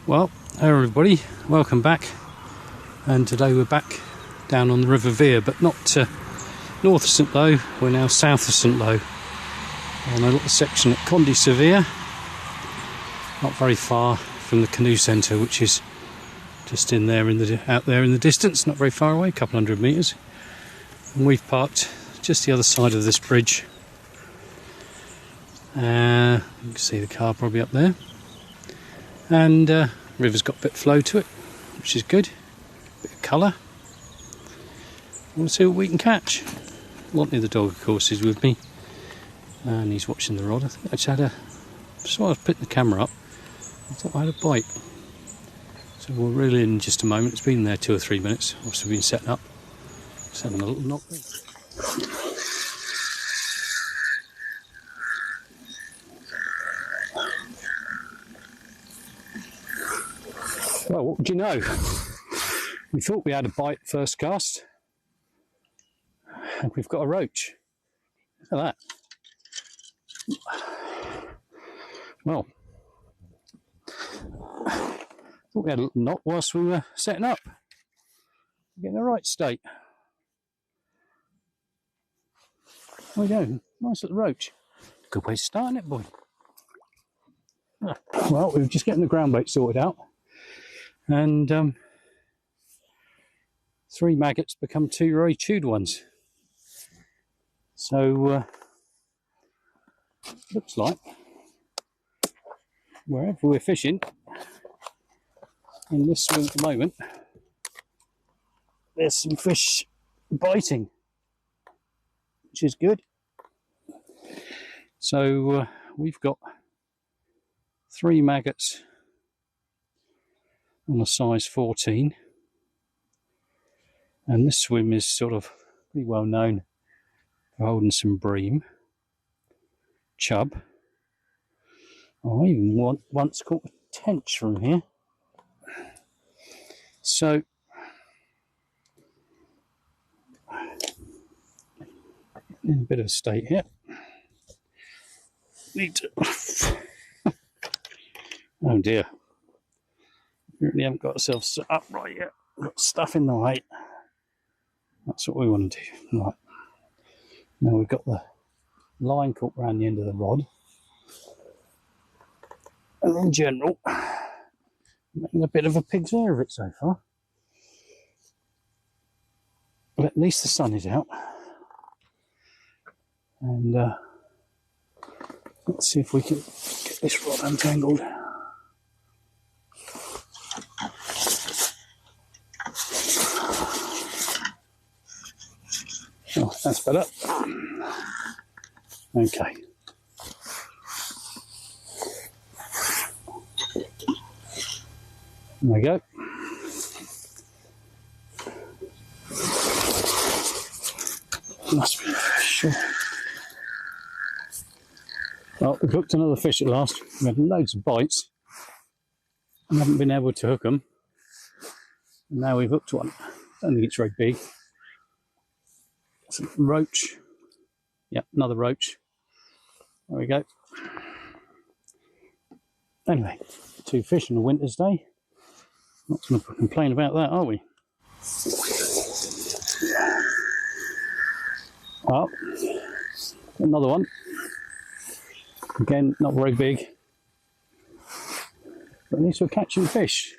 Well, hello everybody, welcome back. And today we're back down on the River Vire, but not north of St Lo, we're now south of St Lo, on a little section at Conde, not very far from the canoe centre, which is just in there out there in the distance, not very far away, a couple hundred metres. And we've parked just the other side of this bridge. You can see the car probably up there. And river's got a bit of flow to it, which is good. A bit of colour. We'll see what we can catch. Monty the dog, of course, is with me, and he's watching the rod. I think I just while I was putting the camera up, I thought I had a bite. So we'll reel in just a moment. It's been there 2 or 3 minutes. Obviously been setting up. Just having a little knock there. Well, what do you know? We thought we had a bite first cast, and we've got a roach. Look at that. Well, thought we had a little knock whilst we were setting up. Get in the right state. There we go. Nice little roach. Good way of starting it, boy. Well, we were just getting the ground bait sorted out. And 3 maggots become 2 very chewed ones. So looks like wherever we're fishing in this swim at the moment, there's some fish biting, which is good. So we've got 3 maggots on a size 14, and this swim is sort of pretty well known for holding some bream, chub. I even once caught a tench from here. So in a bit of a state here. Need to oh dear. We really haven't got ourselves set up right yet. We've got stuff in the way. That's what we want to do. Right. Now we've got the line caught around the end of the rod. And in general, making a bit of a pig's ear of it so far. But at least the sun is out. And let's see if we can get this rod untangled. Oh, that's better. Okay. There we go. Must be sure. Well, we've hooked another fish at last. We had loads of bites. We haven't been able to hook them. And now we've hooked one. I don't think it's very big. Some roach. Yep, another roach. There we go. Anyway, 2 fish on a winter's day. Not going to complain about that, are we? Well, another one. Again, not very big. But at least we're catching fish.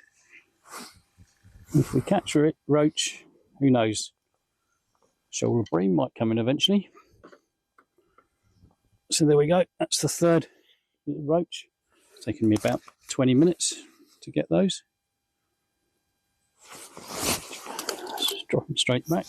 If we catch a roach, who knows? Shoulder bream might come in eventually. So there we go. That's the 3rd little roach. It's taken me about 20 minutes to get those. Just drop them straight back.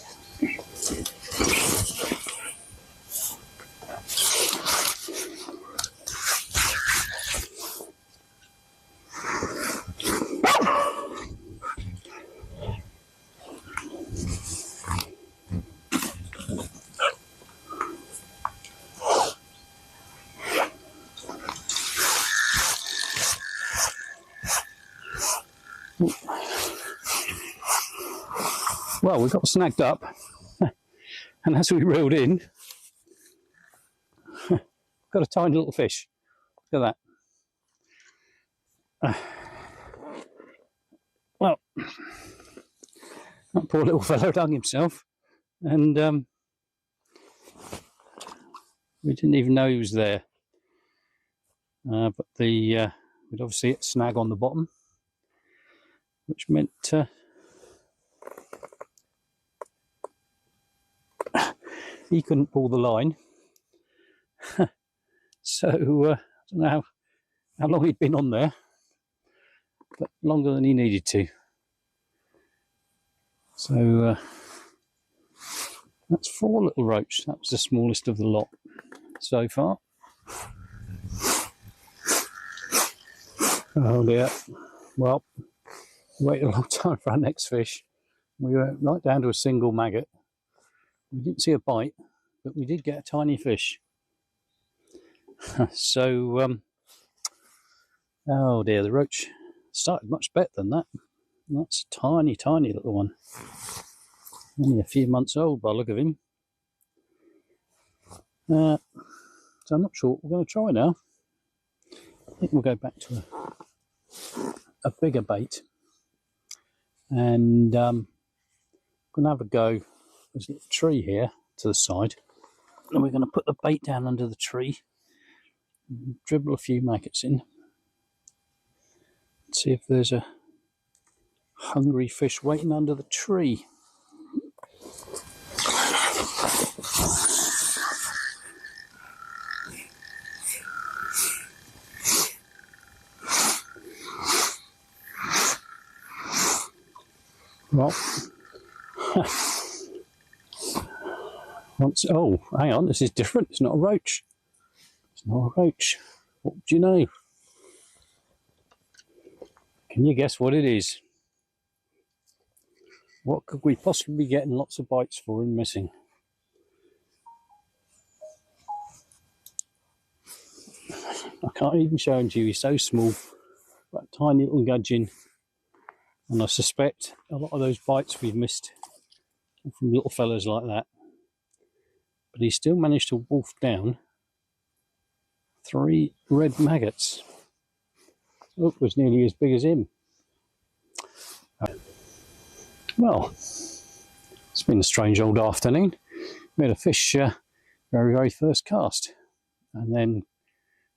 Well, we got snagged up, and as we reeled in, got a tiny little fish. Look at that. Well, that poor little fellow hung himself, and we didn't even know he was there. But we'd obviously hit snag on the bottom, which meant he couldn't pull the line. So I don't know how long he'd been on there, but longer than he needed to. So that's 4 little roach. That was the smallest of the lot so far. Oh dear. Well, we waited a long time for our next fish. We were right down to a single maggot. We didn't see a bite, but we did get a tiny fish. So, oh dear, the roach started much better than that. That's a tiny, tiny little one. Only a few months old by the look of him. So I'm not sure what we're going to try now. I think we'll go back to a bigger bait. And I'm going to have a go. There's a little tree here to the side. And we're going to put the bait down under the tree. Dribble a few maggots in. See if there's a hungry fish waiting under the tree. Well, oh, hang on, this is different. It's not a roach. It's not a roach. What do you know? Can you guess what it is? What could we possibly be getting lots of bites for and missing? I can't even show him to you. He's so small. That tiny little gudgeon. And I suspect a lot of those bites we've missed from little fellas like that. But he still managed to wolf down 3 red maggots. It was nearly as big as him. Well, it's been a strange old afternoon. We had a fish very first cast. And then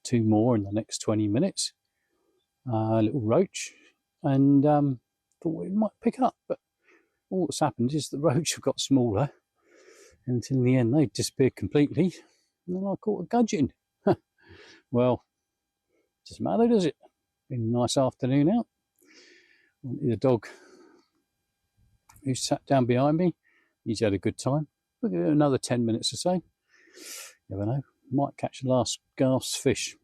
2 more in the next 20 minutes. A little roach. And thought we might pick up. But all that's happened is the roach have got smaller. Until in the end they disappeared completely. And then I caught a gudgeon. Well, doesn't matter, does it? Been a nice afternoon out. The dog who sat down behind me, he's had a good time. We'll give it another 10 minutes or so. Never know, might catch the last gasp fish.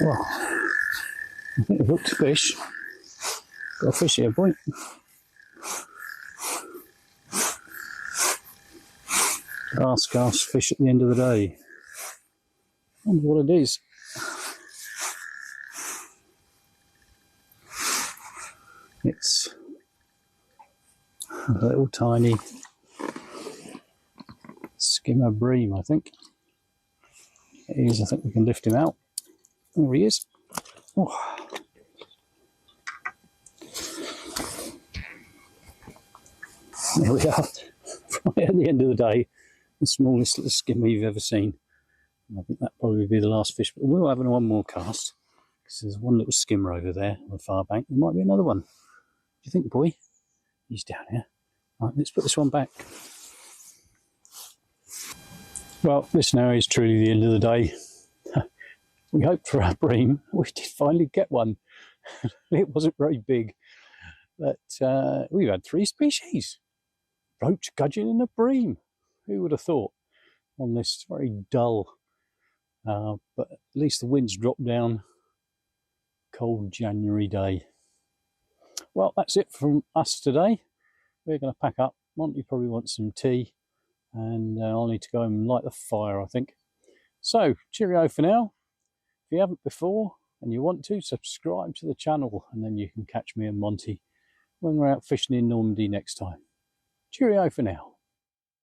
Well, I think I've hooked a fish. Got a fish here, boy. Last fish at the end of the day. I wonder what it is. It's a little tiny skimmer bream, I think. It is. I think we can lift him out. There he is. Oh. There we are. Right at the end of the day, the smallest little skimmer you've ever seen. And I think that probably be the last fish, but we'll have one more cast. Because there's one little skimmer over there on the far bank. There might be another one. Do you think, boy? He's down here. Right, let's put this one back. Well, this now is truly the end of the day. We hoped for a bream. We did finally get one. It wasn't very big, but we've had 3 species. Roach, gudgeon and a bream. Who would have thought on this very dull, but at least the wind's dropped down, cold January day. Well, that's it from us today. We're going to pack up. Monty probably wants some tea, and I'll need to go and light the fire, I think. So, cheerio for now. If you haven't before and you want to, subscribe to the channel, and then you can catch me and Monty when we're out fishing in Normandy next time. Cheerio for now.